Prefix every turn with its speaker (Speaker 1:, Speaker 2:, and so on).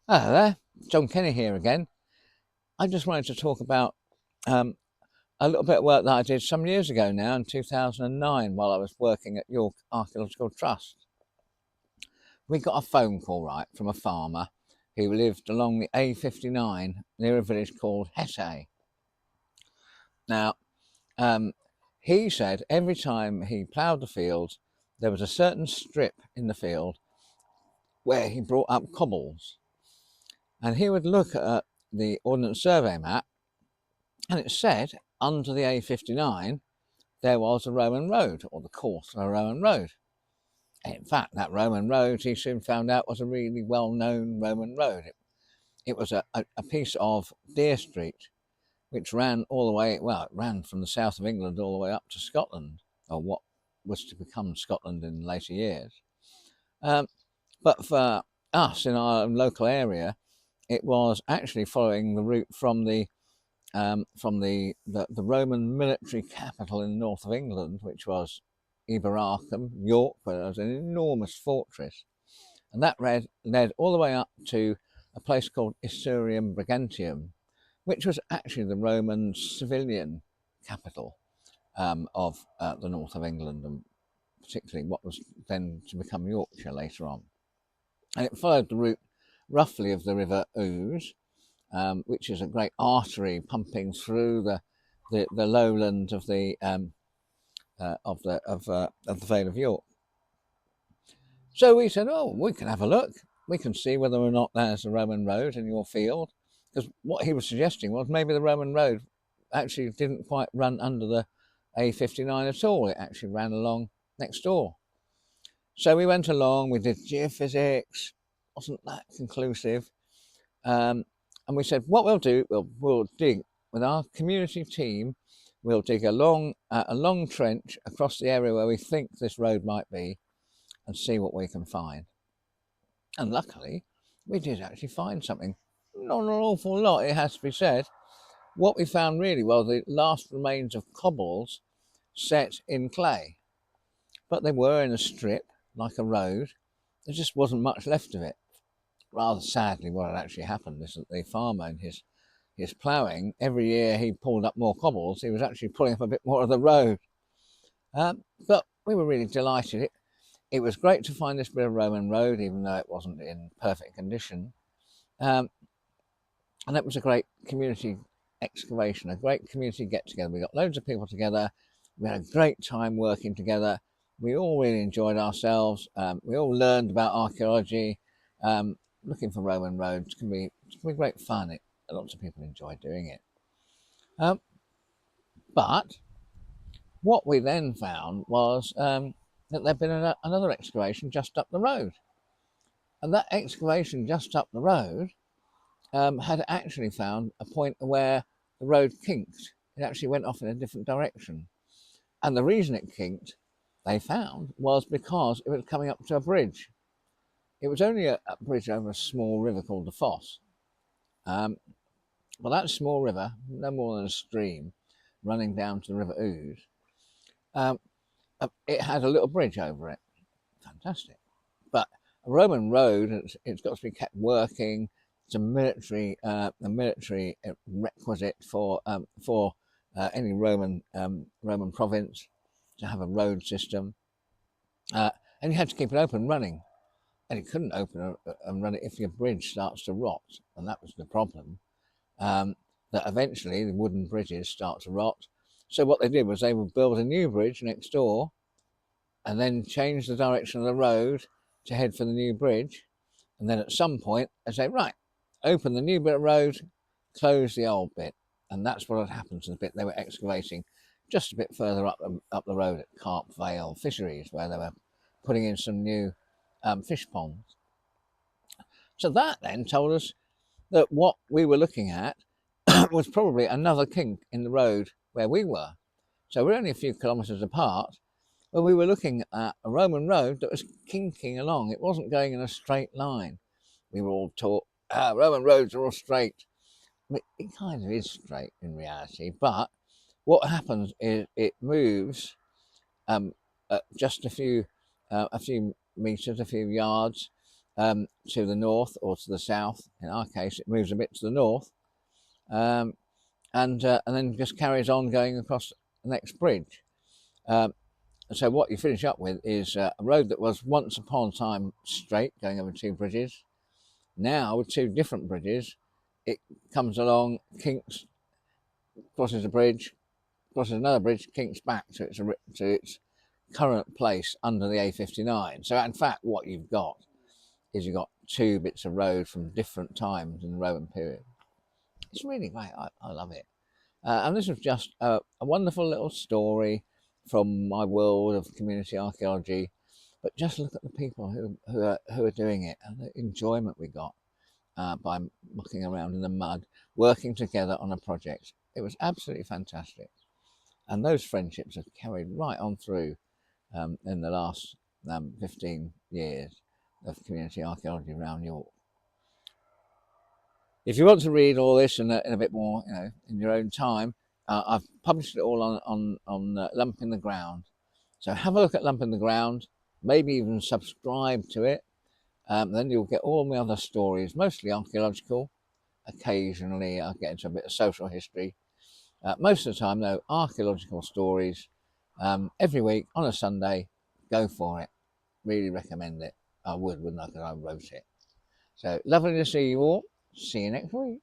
Speaker 1: Hello there, John Kenny here again. I just wanted to talk about um, a little bit of work that I did some years ago now in 2009 while I was working at York Archaeological Trust. We got a phone call, right, from a farmer who lived along the A59 near a village called Hessay. Now, um, he said every time he ploughed the field, there was a certain strip in the field where he brought up cobbles. And he would look at the Ordnance Survey map, and it said under the A59 there was a Roman road, or the course of a Roman road. And in fact, that Roman road, he soon found out, was a really well-known Roman road. It was a piece of Dere Street, which ran all the way, well, it ran from the south of England all the way up to Scotland, or what was to become Scotland in later years. Um, but for us in our local area, it was actually following the route from the Roman military capital in the north of England, which was Eberacum, York, where there was an enormous fortress. And that led all the way up to a place called Isurium Brigantium, which was actually the Roman civilian capital of the north of England, and particularly what was then to become Yorkshire later on. And it followed the route roughly of the River Ouse, which is a great artery pumping through the lowland of the Vale of York. So we said, oh, we can have a look. We can see whether or not there's a Roman road in your field. Because what he was suggesting was maybe the Roman road actually didn't quite run under the A59 at all. It actually ran along next door. So we went along, we did geophysics, wasn't that conclusive. And we said, what we'll do, we'll dig with our community team. We'll dig a long trench across the area where we think this road might be, and see what we can find. And luckily, we did actually find something. Not an awful lot, it has to be said. What we found really was the last remains of cobbles set in clay, but they were in a strip like a road. There just wasn't much left of it. Rather sadly, what had actually happened is that the farmer in his ploughing, every year he pulled up more cobbles, he was actually pulling up a bit more of the road. But we were really delighted. It was great to find this bit of Roman road, even though it wasn't in perfect condition. And it was a great community excavation, a great community get together. We got loads of people together. We had a great time working together. We all really enjoyed ourselves. We all learned about archaeology. Looking for Roman roads can be great fun. Lots of people enjoy doing it. But what we then found was that there'd been another excavation just up the road. And that excavation just up the road had actually found a point where the road kinked. It actually went off in a different direction. And the reason it kinked, they found, was because it was coming up to a bridge. It was only a bridge over a small river called the Foss. Well, that small river, no more than a stream, running down to the River Ouse, um, it had a little bridge over it. Fantastic. But a Roman road, it's got to be kept working. It's a military requisite for any Roman province to have a road system, and you had to keep it open running, and you couldn't open and run it if your bridge starts to rot, and that was the problem. That eventually the wooden bridges start to rot. So what they did was they would build a new bridge next door, and then change the direction of the road to head for the new bridge. And then at some point, they say, right, open the new bit of road, close the old bit. And that's what had happened to the bit they were excavating just a bit further up the road at Carp Vale Fisheries, where they were putting in some new fish ponds. So that then told us that what we were looking at was probably another kink in the road where we were. So we're only a few kilometres apart, but we were looking at a Roman road that was kinking along. It wasn't going in a straight line. We were all taught, Roman roads are all straight. I mean, it kind of is straight in reality, but what happens is it moves just a few meters, a few yards, to the north or to the south. In our case, it moves a bit to the north, and then just carries on going across the next bridge. So what you finish up with is a road that was once upon a time straight, going over two bridges. Now, with two different bridges, it comes along, kinks, crosses a bridge, crosses another bridge, kinks back to its current place under the A59. So in fact, what you've got is you've got two bits of road from different times in the Roman period. It's really great. I love it. And this was just a wonderful little story from my world of community archaeology. But just look at the people who are doing it and the enjoyment we got by mucking around in the mud, working together on a project. It was absolutely fantastic. And those friendships have carried right on through in the last 15 years of community archaeology around York. If you want to read all this in a bit more, in your own time, I've published it all on Lump in the Ground. So have a look at Lump in the Ground, maybe even subscribe to it. Then you'll get all my other stories, mostly archaeological. Occasionally I'll get into a bit of social history. Most of the time, though, archaeological stories. Every week on a Sunday, go for it. Really recommend it. I would, wouldn't I, because I wrote it. So lovely to see you all. See you next week.